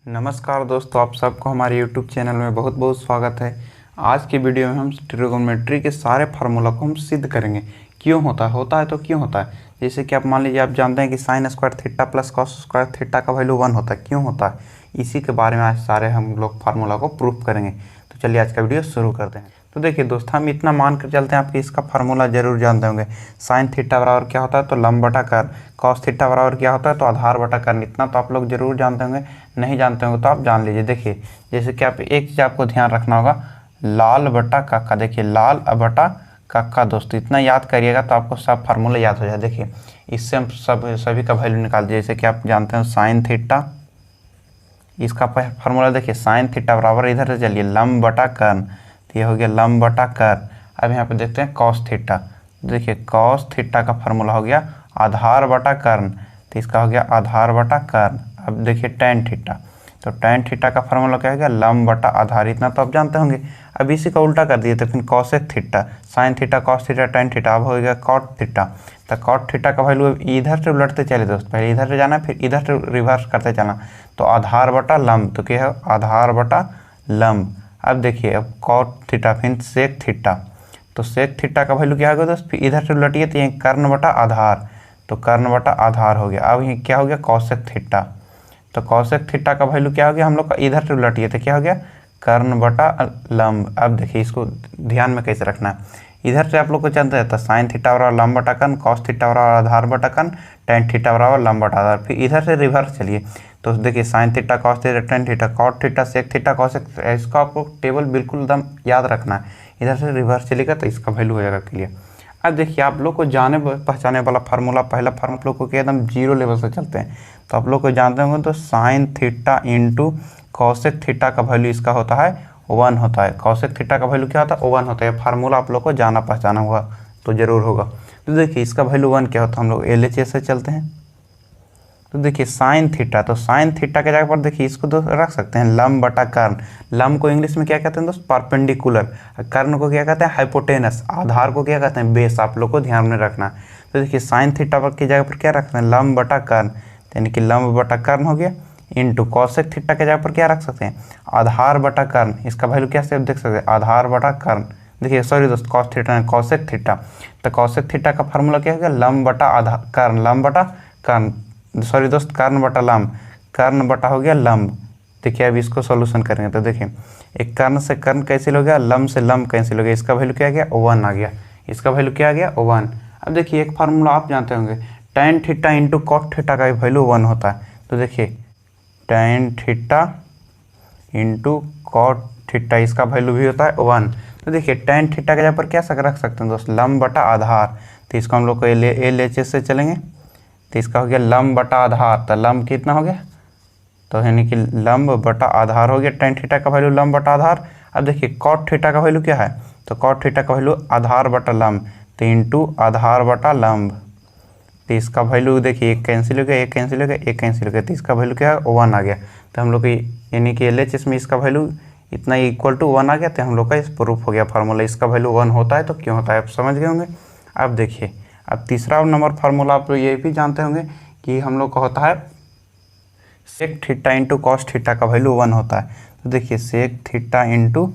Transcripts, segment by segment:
नमस्कार दोस्तों, आप सबको हमारे YouTube चैनल में बहुत बहुत स्वागत है। आज की वीडियो में हम ट्रिगोनोमेट्री के सारे फार्मूला को हम सिद्ध करेंगे। क्यों होता है तो क्यों होता है। जैसे कि आप मान लीजिए, आप जानते हैं कि sign square theta plus cos square theta का वैल्यू 1 होता है। क्यों होता है, इसी के बारे में आज सारे हम लोग फार्मूला को प्रूफ करेंगे। तो चलिए आज का वीडियो शुरू करते हैं। तो देखिए दोस्त, हम इतना मान कर चलते हैं, आपकी इसका फार्मूला जरूर जानते होंगे। साइन थीटा बराबर क्या होता है, तो लंब बटा कर्न। कॉस थीटा बराबर क्या होता है, तो आधार बटा कर्न। इतना तो आप लोग जरूर जानते होंगे, नहीं जानते होंगे तो आप जान लीजिए। देखिए जैसे कि आप एक चीज़ आपको ध्यान रखना होगा, लाल बटा काका। देखिए लाल बटा काका दोस्तों, इतना याद करिएगा तो आपको सब फार्मूला याद हो जाए। देखिए इससे हम सभी का वैल्यू निकाल दिए। जैसे कि आप जानते हैं साइन थीटा, इसका फार्मूला देखिए साइन थीटा बराबर, इधर से चलिए लंब बटा कर्न, तो ये हो गया लंब बटा कर्न। अब यहाँ पे देखते हैं कॉस थीटा। देखिए कॉस थीटा का फार्मूला हो गया आधार बटा कर्न, तो इसका हो गया आधार बटा कर्न। अब देखिए टेन थीटा, तो टेन थीटा का फार्मूला क्या हो गया, लंब बटा आधार। इतना तो आप जानते होंगे। अब इसी का उल्टा कर दिए तो फिर cosec theta, sign theta cos theta tan theta, अब हो गया कॉट थीटा। तो कॉट थीटा का वैल्यू इधर से उलटते चले दोस्त, पहले इधर से जाना फिर इधर से रिवर्स करते चलना। तो आधार बटा लंब, तो क्या है आधार बटा लंब। अब देखिए अब कॉट थीटा फिर सेक थीटा, तो सेक थीटा का वैल्यू क्या होगा दोस्त, फिर इधर से उलटिए तो ये कर्ण बटा आधार, तो कर्ण बटा आधार हो गया। अब ये क्या हो गया कॉसेक थीटा, तो कॉसेक थीटा का वैल्यू क्या हो गया, हम लोग का इधर से उलटिए तो क्या हो गया कर्ण बटा लंब। अब देखिए इसको ध्यान में कैसे रखना है, इधर से आप लोग को जानते हैं तो साइन थीटा बराबर लंब बटा कर्न, कॉस थीटा बराबर आधार बटा कर्न, टेन थीटा बराबर लंब बटा आधार। फिर इधर से रिवर्स चलिए तो देखिए sine theta cos theta tan theta cot theta sec theta cosec. इसका आपको टेबल बिल्कुल एकदम याद रखना है। इधर से रिवर्स चलेगा तो इसका वैल्यू हो जाएगा क्लियर। अब देखिए आप लोग को जाने पहचाने वाला फार्मूला, पहला फार्मूला आप लोग को क्या एकदम जीरो लेवल से चलते हैं। तो आप लोग को जानते होंगे तो sine theta into cosec theta का वैल्यू इसका होता है 1 होता है। कॉसेक थीटा का वैल्यू क्या होता है 1 होता है। फार्मूला आप लोग को जाना पहचाना हुआ तो जरूर होगा। तो देखिए इसका वैल्यू 1 क्या होता है, हम लोग LHS से चलते हैं। तो देखिए साइन थीटा, तो साइन थीटा के जगह पर देखिए इसको तो रख सकते हैं लंब बटा कर्न। लंब को इंग्लिश में क्या कहते हैं दोस्त, परपेंडिकुलर। कर्ण को क्या कहते हैं हाइपोटेनस, आधार को क्या कहते हैं बेस। आप लोग को ध्यान में रखना। तो देखिए साइन थीटा पर की जगह पर क्या रखते हैं लंब बटा कर्न, यानी कि लंब बटा कर्न हो गया, इंटू कॉसेक थीटा के जगह पर क्या रख सकते हैं आधार बटा कर्न। इसका वैल्यू क्या से देख सकते हैं आधार बटा कर्न। देखिए सॉरी दोस्त कॉस थीटा कॉसेक थीटा, तो कॉसेक थीटा का फार्मूला क्या होगा लंब बटा आधार कर्न, लंब बटा कर्न, सॉरी दोस्त कर्ण बटा लंब, कर्ण बटा हो गया लंब। देखिए अब इसको सॉल्यूशन करेंगे तो देखिए एक कर्ण से कर्ण कैंसिल हो गया, लंब से लंब कैंसिल हो गया, इसका वैल्यू क्या आ गया 1 आ गया। इसका वैल्यू क्या आ गया 1। अब देखिए एक फार्मूला आप जानते होंगे, tan theta into cot theta का वैल्यू 1 होता है। तो देखिए tan theta into cot theta, इसका वैल्यू भी होता है 1। तो देखिए टेन थीटा के जगह पर क्या रख सकते हैं दोस्त लंब बटा आधार, तो इसको हम लोग को LHS से चलेंगे। तो इसका हो गया लंब बटा आधार, तो लंब कितना हो गया, तो यानी कि लंब बटा आधार हो गया टेन थीटा का वैल्यू लंब बटा आधार। अब देखिए कॉट थीटा का वैल्यू क्या है, तो कॉट थीटा का वैल्यू आधार बटा लंब, तो इंटू आधार बटा लंब। तो इसका वैल्यू देखिए एक कैंसिल हो गया, एक कैंसिल हो गया, एक कैंसिल हो गया, तो इसका वैल्यू क्या है 1 आ गया। तो हम लोग की यानी कि LHS में इसका वैल्यू इतना इक्वल टू 1 आ गया, तो हम लोग का इस प्रूफ हो गया फार्मूला। इसका वैल्यू 1 होता है तो क्यों होता है आप समझ गए होंगे। अब देखिए अब तीसरा नंबर फार्मूला आप लोग ये भी जानते होंगे कि हम लोग का होता है sec theta into cos theta का वैल्यू 1 होता है। तो देखिए sec theta into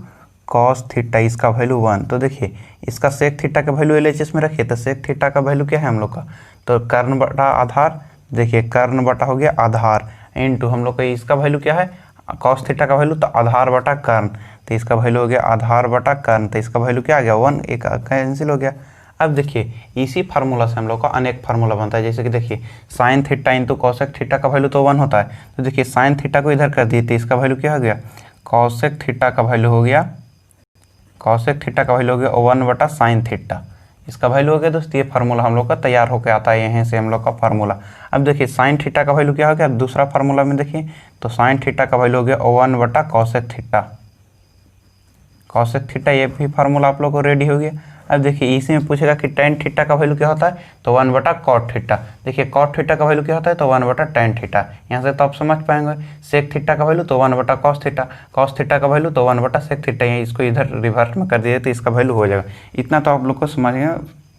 cos theta, इसका वैल्यू 1। तो देखिए इसका सेक थीटा का वैल्यू LHS में रखिए, तो सेक थीटा का वैल्यू क्या है हम लोग का, तो कर्ण बटा आधार। देखिए कर्ण बटा हो गया आधार, इंटू हम लोग का इसका वैल्यू क्या है कॉस थीटा का वैल्यू, तो आधार बटा कर्ण, तो इसका वैल्यू हो गया आधार बटा कर्ण। तो इसका वैल्यू क्या आ गया 1, एक कैंसिल हो गया। अब देखिए इसी फार्मूला से हम लोग का अनेक फार्मूला बनता है। जैसे कि देखिए sine theta into cosec theta का वैल्यू तो 1 होता है। तो देखिए साइन थीटा को इधर कर दिए तो इसका वैल्यू क्या हो गया कॉसेक थीटा का वैल्यू हो गया, कॉसेक थीटा का वैल्यू हो गया 1 बटा साइन थीटा। इसका वैल्यू हो गया दोस्त, ये फार्मूला हम लोग का तैयार होकर आता है यहीं से हम लोग का फार्मूला। अब देखिए साइन थीटा का वैल्यू क्या हो गया दूसरा फार्मूला में देखिए, तो साइन थीटा का वैल्यू हो गया 1 बटा कॉसेक थीटा, कॉसेक थीटा, ये भी फार्मूला आप लोग को रेडी हो गया। अब देखिए इसी में पूछेगा कि टेन थीटा का वैल्यू क्या होता है, तो 1 बटा कॉट थीटा। देखिए कॉट थीटा का वैल्यू क्या होता है, तो 1 बटा टेन थीटा। यहाँ से तो आप समझ पाएंगे। सेक थीटा का वैल्यू तो 1 बटा कॉस थीटा, कॉस थीटा का वैल्यू तो 1 बटा सेक थीटा। इसको इधर रिवर्स में कर दिए तो इसका वैल्यू हो जाएगा। इतना तो आप लोग को समझ गए,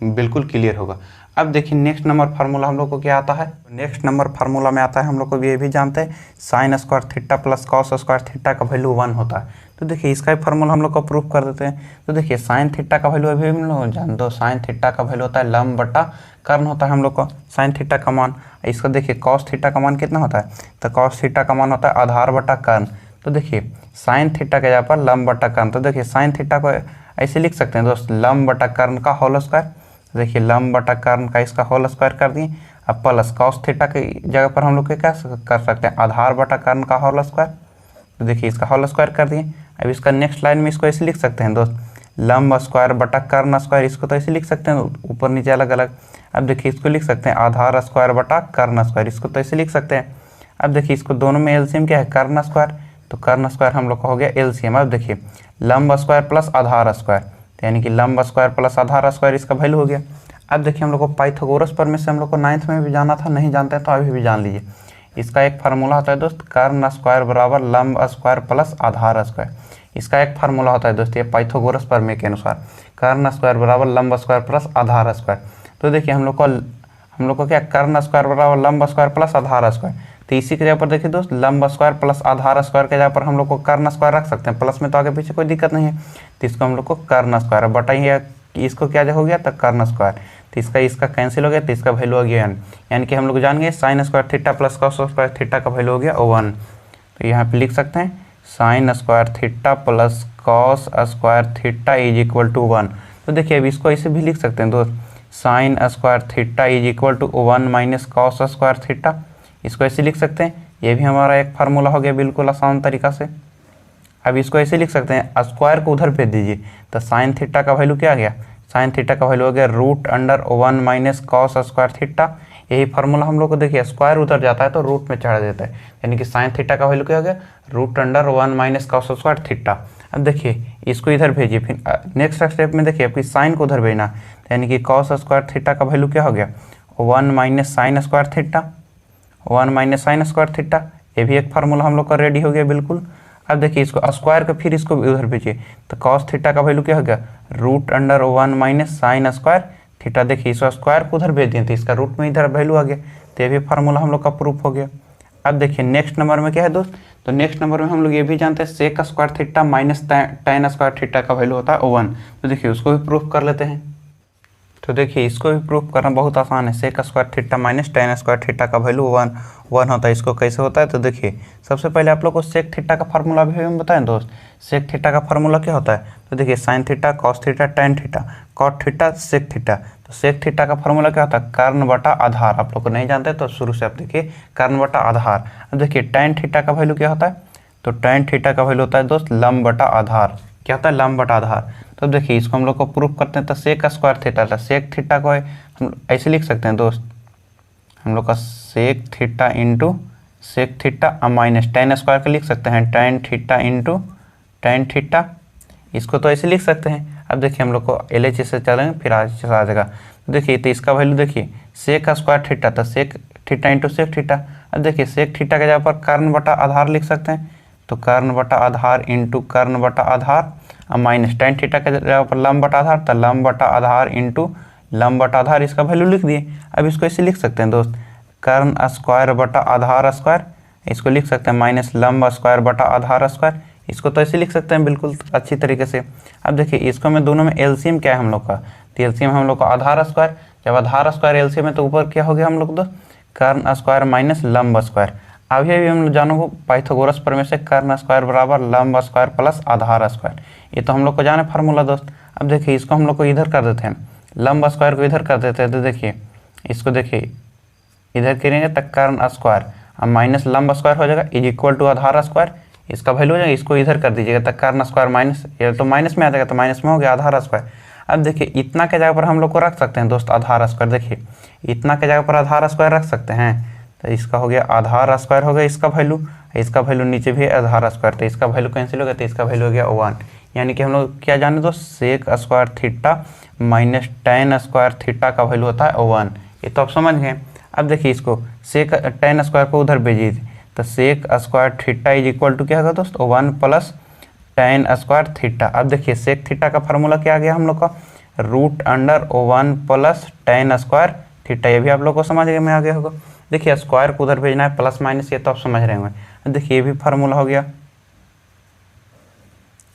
बिल्कुल क्लियर होगा। अब देखिए नेक्स्ट नंबर फार्मूला हम लोग को क्या आता है, नेक्स्ट नंबर फार्मूला में आता है हम लोग को ये भी जानते हैं sine square theta plus cos square theta का वैल्यू 1 होता है। तो देखिए इसका भी फार्मूला हम लोग को प्रूफ कर देते हैं। तो देखिए साइन थीटा का वैल्यू अभी हम लोग जान दो, साइन थीटा का वैल्यू होता है लंब बटा कर्ण होता है हम लोग को साइन थीटा का मान। इसका देखिए कॉस थीटा का मान कितना होता है, तो कॉस थीटा का मान होता है आधार बटा कर्ण। तो देखिए साइन थीटा के जगह पर लंब बटा कर्ण, तो देखिए साइन थीटा को ऐसे लिख सकते हैं दोस्त लंब बटा कर्ण का होल स्क्वायर। देखिए लंब बटा कर्ण का इसका होल स्क्वायर कर दिए। अब प्लस कॉस थीटा की जगह पर हम लोग क्या कर सकते हैं आधार बटा कर्ण का होल स्क्वायर। तो देखिए इसका होल स्क्वायर कर दिए। अब इसका नेक्स्ट लाइन में इसको ऐसे लिख सकते हैं दोस्त लंब स्क्वायर बटा कर्ण स्क्वायर, इसको तो ऐसे लिख सकते हैं ऊपर नीचे अलग अलग। अब देखिए इसको लिख सकते हैं आधार स्क्वायर बटा कर्ण स्क्वायर, इसको तो ऐसे लिख सकते हैं। अब देखिए इसको दोनों में एलसीएम क्या है कर्ण स्क्वायर, तो कर्ण स्क्वायर हम लोग का हो गया एलसीएम। अब देखिए लंब स्क्वायर प्लस आधार स्क्वायर, यानी कि लंब स्क्वायर प्लस आधार स्क्वायर इसका वैल्यू हो गया। अब देखिए हम लोग को पाइथागोरस प्रमेय से हम लोग को 9th में भी जाना था, नहीं जानते हैं तो अभी भी जान लीजिए। इसका एक फार्मूला होता है दोस्त कर्ण स्क्वायर बराबर लंब स्क्वायर प्लस आधार स्क्वायर। इसका एक फार्मूला होता है दोस्त ये पाइथागोरस प्रमेय के अनुसार कर्ण स्क्वायर बराबर लंब स्क्वायर प्लस आधार स्क्वायर। तो देखिए हम लोग को क्या कर्ण स्क्वायर बराबर लंब स्क्वायर प्लस आधार स्क्वायर, तो इसी के जगह पर देखिए दोस्त लंब स्क्वायर प्लस आधार स्क्वायर के जगह पर हम लोग को कर्ण स्क्वायर रख सकते हैं, प्लस में तो आगे पीछे कोई दिक्कत नहीं है। तो इसको हम लोग को कर्ण स्क्वायर बताइए इसको क्या हो गया तो कर्ण स्क्वायर, तो इसका कैंसिल हो गया, तो इसका वैल्यू हो गया यानी कि हम लोग जान गए sine square theta plus cos square theta का वैल्यू हो गया 1। तो यहाँ पे लिख सकते हैं sine square theta plus cos square theta is equal to 1। तो देखिए अब इसको ऐसे भी लिख सकते हैं दोस्त sine square theta is equal to 1 minus cos square theta, इसको ऐसे लिख सकते हैं। ये भी हमारा एक फार्मूला हो गया बिल्कुल आसान तरीका से। अब इसको ऐसे लिख सकते हैं स्क्वायर को उधर भेज दीजिए, तो साइन थीटा का वैल्यू क्या आ गया, साइन थीटा का वैल्यू हो गया root under 1 minus cos square theta. यही फार्मूला हम लोग को देखिए स्क्वायर उधर जाता है तो रूट में चढ़ा देता है, यानी कि साइन थीटा का वैल्यू क्या हो गया root under 1 minus cos square theta. अब देखिए इसको इधर भेजिए, फिर नेक्स्ट स्टेप में देखिए फिर साइन को उधर भेजना, यानी कि कॉस स्क्वायर थीटा का वैल्यू क्या हो गया 1 minus sine square theta, 1 minus sine square theta. ये भी एक फार्मूला हम लोग का रेडी हो गया बिल्कुल। अब देखिए इसको स्क्वायर का फिर इसको उधर भेजिए, तो कॉस थीटा का वैल्यू क्या हो गया root under 1 minus sine square theta. देखिए इसको स्क्वायर को उधर भेज दिए तो इसका रूट में इधर वैल्यू आ गया, तो ये भी फार्मूला हम लोग का प्रूफ हो गया। अब देखिए नेक्स्ट नंबर में क्या है दोस्त, तो नेक्स्ट नंबर में हम लोग ये भी जानते हैं sec square theta minus tan square theta का वैल्यू होता है 1। तो देखिए उसको भी प्रूफ कर लेते हैं। तो देखिए इसको भी प्रूफ करना बहुत आसान है, sec square theta minus tan square theta का वैल्यू 1 होता है। इसको कैसे होता है, तो देखिए सबसे पहले आप लोग को सेक थीटा का फार्मूला भी हम बताएं दोस्त। सेक थीटा का फार्मूला क्या होता है, तो देखिए sine theta cos theta tan theta cot theta sec theta. तो सेक थीटा का फार्मूला क्या होता है कर्ण बटा आधार। आप लोग को नहीं जानते तो शुरू से आप देखिए कर्ण बटा आधार। अब देखिए टेन थीटा का वैल्यू क्या होता है, तो टेन थीटा का वैल्यू होता है दोस्त लंब बटा आधार। क्या होता है लंब बटा आधार। तो देखिए इसको हम लोग को प्रूफ करते हैं, तो सेक स्क्वायर थीटा था, सेक थीटा को हम ऐसे लिख सकते हैं दोस्त, हम लोग का sec theta into sec theta minus tan square का लिख सकते हैं tan theta into tan theta, इसको तो ऐसे लिख सकते हैं। अब देखिए हम लोग को LHS से चलेंगे फिर आ जाएगा। तो देखिए तो इसका वैल्यू देखिए सेक स्क्वायर थीटा था, sec theta into sec theta. अब देखिए सेक थीटा के जगह पर कर्ण बटा आधार लिख सकते हैं, तो कर्ण बटा आधार इंटू कर्ण बटा आधार माइनस टेन थीटा के जगह पर लंब बटा आधार, तो लंब बटा आधार इंटू लंब बटा आधार, इसका वैल्यू लिख दिए। अब इसको ऐसे लिख सकते हैं दोस्त कर्ण स्क्वायर बटा आधार स्क्वायर, इसको लिख सकते हैं माइनस लंब स्क्वायर बटा आधार स्क्वायर, इसको तो ऐसे लिख सकते हैं बिल्कुल अच्छी तरीके से। अब देखिए इसको में दोनों में एलसीएम क्या है हम लोग का, तो एलसीएम हम लोग का आधार स्क्वायर। जब आधार स्क्वायर एलसीएम है तो ऊपर क्या हो गया हम लोग दोस्त कर्ण स्क्वायर माइनस लंब स्क्वायर। अभी हम लोग जानो पाइथागोरस प्रमेय से कर्ण स्क्वायर बराबर लंब स्क्वायर प्लस आधार स्क्वायर, ये तो हम लोग को जाने फार्मूला दोस्त। अब देखिए इसको हम लोग को इधर कर देते हैं, लंब स्क्वायर को इधर कर देते हैं, तो देखिए इसको देखिए इधर करेंगे तो कर्ण स्क्वायर अब माइनस लंब स्क्वायर हो जाएगा इज इक्वल टू आधार स्क्वायर, इसका वैल्यू हो जाएगा, इसको इधर कर दीजिएगा तो कर्ण स्क्वायर माइनस ये तो माइनस में आ जाएगा, तो माइनस में हो गया आधार स्क्वायर। अब देखिए इतना के जगह पर हम लोग को रख सकते हैं दोस्त आधार स्क्वायर, देखिए इतना के जगह पर आधार स्क्वायर रख सकते हैं, तो इसका हो गया आधार स्क्वायर हो गया इसका वैल्यू नीचे भी आधार स्क्वायर, तो इसका वैल्यू कैंसिल हो गया, तो इसका वैल्यू हो गया 1। यानी कि हम लोग क्या जाने दोस्त sec square theta minus tan square theta का वैल्यू होता है 1, ये तो आप समझ गए। अब देखिए इसको सेक टेन स्क्वायर को उधर भेजिए, तो sec square theta is equal to क्या होगा दोस्त 1 प्लस टेन स्क्वायर थीटा। अब देखिए सेक थीटा का फार्मूला क्या आ गया हम लोग का root under 1 plus tan square theta. ये भी आप लोग को समझ में आ गया होगा। देखिए स्क्वायर को उधर भेजना है, प्लस माइनस, ये तो आप समझ रहे होंगे। देखिए ये भी फार्मूला हो गया,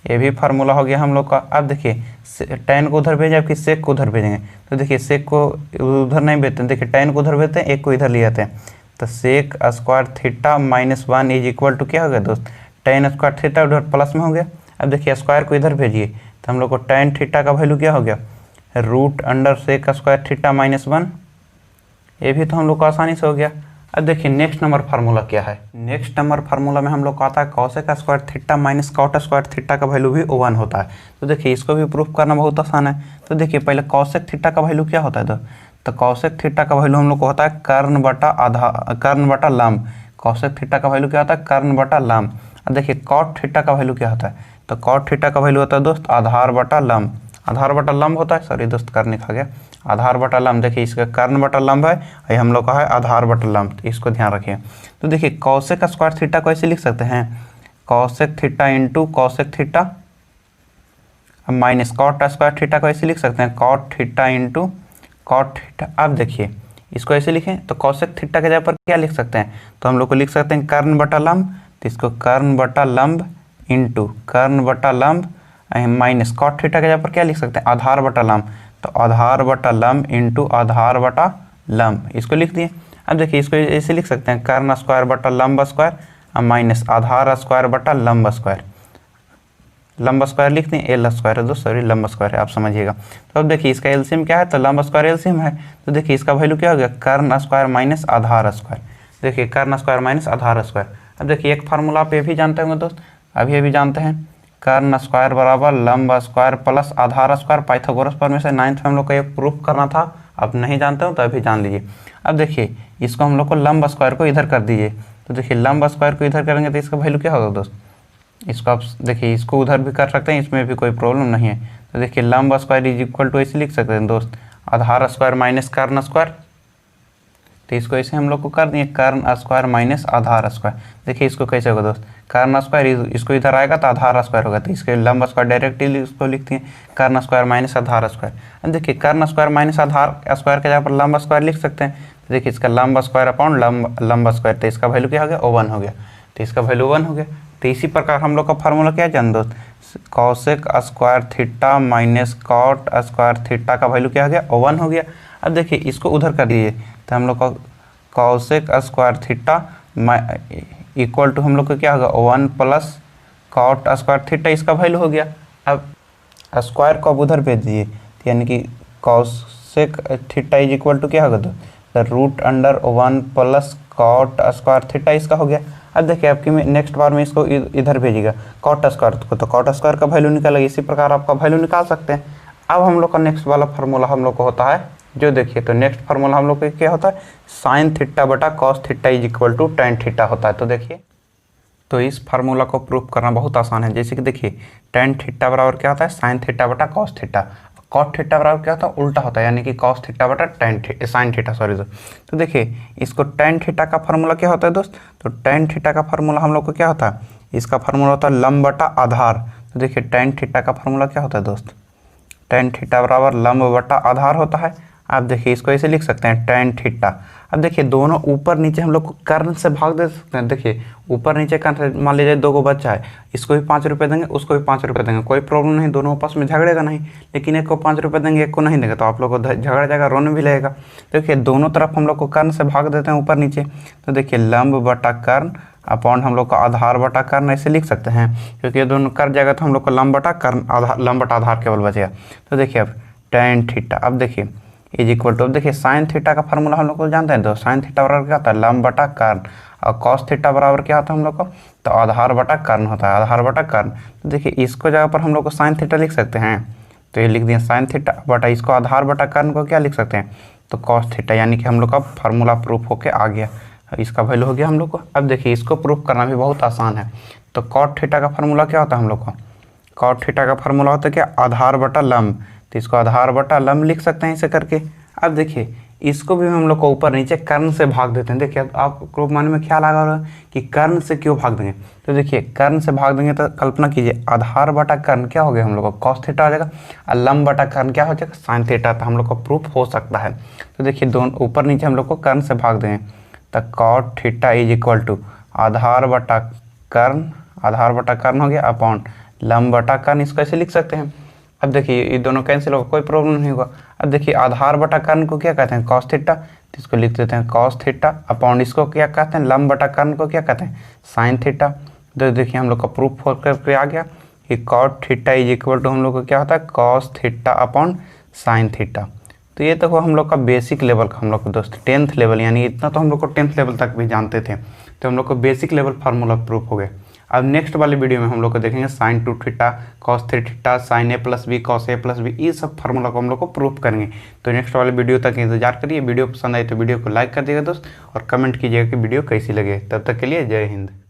ये भी फार्मूला हो गया हम लोग का। अब देखिए tan को उधर भेजें, आपकी सेक को उधर भेजेंगे। तो देखिए सेक को उधर नहीं भेजते हैं, देखिए tan को उधर भेजते हैं, एक को इधर ले जाते हैं। तो sec square theta minus 1 is equal to क्या हो गया दोस्त, tan स्क्वायर थीटा उधर प्लस में हो गया। अब देखिए स्क्वायर को इधर भेजिए, तो हम लोग को tan थीटा का वैल्यू क्या हो गया, root under sec square theta minus 1। ये भी तो हम लोग को आसानी से हो गया। अब देखिए नेक्स्ट नंबर फार्मूला क्या है। नेक्स्ट नंबर फार्मूला में हम लोग को आता है cosec square theta minus cot square theta का वैल्यू भी 1 होता है। तो देखिए इसको भी प्रूफ करना बहुत आसान है। तो देखिए पहले कॉसेक थीटा का वैल्यू क्या होता है, तो कॉसेक थीटा का वैल्यू हम लोग को होता है कर्ण बटा लंब। कॉसेक थीटा का वैल्यू क्या होता है, कर्ण बटा लंब। अब देखिए कॉट थीटा का वैल्यू क्या होता है, तो कॉट थीटा का वैल्यू होता है दोस्त आधार बटा लंब। आधार बटा लंब होता है, सॉरी दोस्त कर्ण खा गया, आधार बटा लंब। देखिए इसका कर्ण बटा लंब है, ये हम लोग का है आधार बटा लंब, इसको ध्यान रखिए। तो देखिए कॉसेक स्क्वायर थीटा को ऐसे लिख सकते हैं, cosec theta into cosec theta minus cot square theta को ऐसे लिख सकते हैं, cot theta into cot theta. अब देखिए इसको ऐसे लिखें तो कॉसेक थीटा के जगह पर क्या लिख सकते हैं, तो हम लोग को लिख सकते हैं कर्ण बटा लंब, तो इसको कर्ण बटा लंब इंटू कर्ण बटा लंब माइनस कॉट थीटा के जगह पर क्या लिख सकते हैं, आधार बटा लंब, तो आधार बटा लंब इंटू आधार बटा लंब, इसको लिख दिए। अब देखिए इसको ऐसे लिख सकते हैं कर्ण स्क्वायर बटा लंब स्क्वायर माइनस आधार स्क्वायर बटा लंब स्क्वायर। लंब स्क्वायर लिख दें, एल स्क्वायर है दोस्त, सॉरी लंब स्क्वायर है, आप समझिएगा। तो अब देखिए इसका एलसीएम क्या है, तो लंब स्क्वायर एलसीएम है। तो देखिए इसका वैल्यू क्या हो गया, कर्ण स्क्वायर माइनस आधार स्क्वायर। देखिए कर्ण स्क्वायर माइनस आधार स्क्वायर। अब देखिए एक फार्मूला आप ये भी जानते होंगे दोस्त, अभी अभी जानते हैं, कर्ण स्क्वायर बराबर लंब स्क्वायर प्लस आधार स्क्वायर। पाइथागोरस प्रमेय से 9th में हम लोग को ये प्रूफ करना था, आप नहीं जानते हो तो अभी जान लीजिए। अब देखिए इसको हम लोग को लंब स्क्वायर को इधर कर दीजिए, तो देखिए लंब स्क्वायर को इधर करेंगे तो इसका वैल्यू क्या होगा दोस्त, इसको आप देखिए इसको उधर भी कर सकते हैं, इसमें भी कोई प्रॉब्लम नहीं है। तो देखिए लंब स्क्वायर इज इक्वल टू ऐसे लिख सकते हैं दोस्त, आधार स्क्वायर माइनस कर्ण स्क्वायर। तो इसको ऐसे हम लोग को कर दिए कर्ण स्क्वायर माइनस आधार स्क्वायर। देखिए इसको कैसे होगा दोस्त, कर्ण स्क्वायर इसको इधर आएगा तो आधार स्क्वायर होगा, तो इसके लंब स्क्वायर डायरेक्टली इसको लिखते हैं कर्ण स्क्वायर माइनस आधार स्क्वायर। अब देखिए कर्ण स्क्वायर माइनस आधार स्क्वायर के जगह पर लंब स्क्वायर लिख सकते हैं। तो देखिए इसका लंब स्क्वायर अपॉन लंब स्क्वायर, तो इसका वैल्यू क्या हो गया, 1 हो गया, तो इसका वैल्यू 1 हो गया। तो इसी प्रकार हम लोग का फार्मूला क्या है जान दोस्त, cosec square theta minus cot square theta का वैल्यू क्या हो गया, 1 हो गया। अब देखिए इसको उधर कर दीजिए, तो हम लोग का cosec square theta equal to हम लोग को क्या होगा 1 प्लस कॉट स्क्वायर थीटा, इसका वैल्यू हो गया। अब स्क्वायर को अब उधर भेज दीजिए, यानी कि cosec theta is equal to क्या होगा, तो root under 1 plus cot square theta, इसका हो गया। अब देखिए आपकी नेक्स्ट बार में इसको इधर भेजिएगा कॉट स्क्वायर को, तो कॉट स्क्वायर का वैल्यू निकालेगा, इसी प्रकार आपका वैल्यू निकाल सकते हैं। अब हम लोग का नेक्स्ट वाला फार्मूला हम लोग को होता है, जो देखिए तो नेक्स्ट फार्मूला हम लोग को क्या होता है, साइन थीटा बटा cos theta is equal to tan theta होता है। तो देखिए तो इस फार्मूला को प्रूफ करना बहुत आसान है। जैसे कि देखिए tan थीटा बराबर क्या होता है, साइन थीटा बटा कॉस थीटा। कॉट थीटा बराबर क्या होता है, उल्टा होता है, यानी कि कॉस थीटा बटा साइन थीटा, सॉरी दोस्त। तो देखिए इसको tan थीटा का फार्मूला क्या होता है दोस्त, तो tan थीटा का फार्मूला हम लोग को क्या होता है, इसका फार्मूला होता है लंब बटा आधार। तो देखिए tan थीटा का फार्मूला क्या होता है दोस्त, tan थीटा बराबर लंब बटा आधार होता है। आप देखिए इसको ऐसे लिख सकते हैं tan थीटा। अब देखिए दोनों ऊपर नीचे हम लोग को कर्ण से भाग दे सकते हैं। देखिए ऊपर नीचे कर्ण, मान लीजिए 2 को बच्चा है, इसको भी 5 रुपये देंगे, उसको भी 5 रुपये देंगे, कोई प्रॉब्लम नहीं, दोनों आपस में झगड़ेगा नहीं। लेकिन एक को 5 रुपये देंगे, एक को नहीं देंगे, तो आप लोग को झगड़ जाएगा, रोने भी लगेगा। देखिए दोनों तरफ हम लोग को कर्ण से भाग देते हैं ऊपर नीचे। तो देखिए लंब बटा कर्ण अपॉन हम लोग का आधार बटा कर्ण ऐसे लिख सकते हैं, क्योंकि ये दोनों कर जाएगा तो हम लोग को लंब बटा कर्ण आधार, लंब बटा आधार केवल बचेगा। तो देखिए अब tan थीटा, अब देखिए इज इक्वल टू, अब देखिए साइन थीटा का फार्मूला हम लोग को जानते हैं, तो साइन थीटा बराबर क्या होता है, लंब बटा कर्ण, और कॉस थीटा बराबर क्या होता है हम लोग को, तो आधार बटा कर्ण होता है, आधार बटा कर्ण। तो देखिए इसको जगह पर हम लोग को साइन थीटा लिख सकते हैं, तो ये लिख दिए साइन थीटा बटा, इसको आधार बटा कर्ण को क्या लिख सकते हैं, तो कॉस थीटा, यानी कि हम लोग का फार्मूला प्रूफ होके आ गया, इसका वैल्यू हो गया हम लोग को। अब देखिए इसको प्रूफ करना भी बहुत आसान है। तो कॉट थीटा का फार्मूला क्या होता है हम लोग को, कॉट थीटा का फार्मूला होता है क्या, आधार बटा लंब, तो इसको आधार बटा लंब लिख सकते हैं इसे करके। अब देखिए इसको भी हम लोग को ऊपर नीचे कर्ण से भाग देते हैं। देखिए आपको मन में ख्याल आ रहा होगा कि कर्ण से क्यों भाग देंगे। तो देखिए कर्ण से भाग देंगे तो कल्पना कीजिए आधार बटा कर्ण क्या हो गया हम लोग का कॉस थीटा हो जाएगा, और लंब बटा कर्ण क्या हो जाएगा साइन थीटा। तो हम लोग का प्रूफ हो सकता है। तो देखिए दोनों ऊपर नीचे हम लोग को कर्ण से भाग देंगे तो cot theta is equal to आधार बटा कर्ण हो गया अपॉन लंब बटा कर्ण। इसको ऐसे लिख सकते हैं। अब देखिए ये दोनों कैंसिल होगा, कोई प्रॉब्लम नहीं होगा। अब देखिए आधार बटा कर्ण को क्या कहते हैं कॉस थीटा, तो इसको लिख देते हैं कॉस थीटा अपॉन इसको क्या कहते हैं लंब बटा कर्ण को क्या कहते हैं साइन थीटा। तो देखिए हम लोग का प्रूफ हो करके आ गया कि cot theta is equal to हम लोग को क्या होता है cos theta upon sine theta. तो ये तो हम लोग का बेसिक लेवल का हम लोग को दोस्त 10th लेवल, यानी इतना तो हम लोग को 10th लेवल तक भी जानते थे। तो हम लोग को बेसिक लेवल फार्मूला प्रूफ हो गए। अब नेक्स्ट वाली वीडियो में हम लोग को देखेंगे sine 2 theta cos 3 theta sine A plus B cos A plus B, ये सब फार्मूला को हम लोग को प्रूफ करेंगे। तो नेक्स्ट वाले वीडियो तक इंतजार करिए। वीडियो पसंद आए तो वीडियो को लाइक कर दिएगा दोस्त, और कमेंट कीजिएगा कि वीडियो कैसी लगे। तब तक के लिए जय हिंद।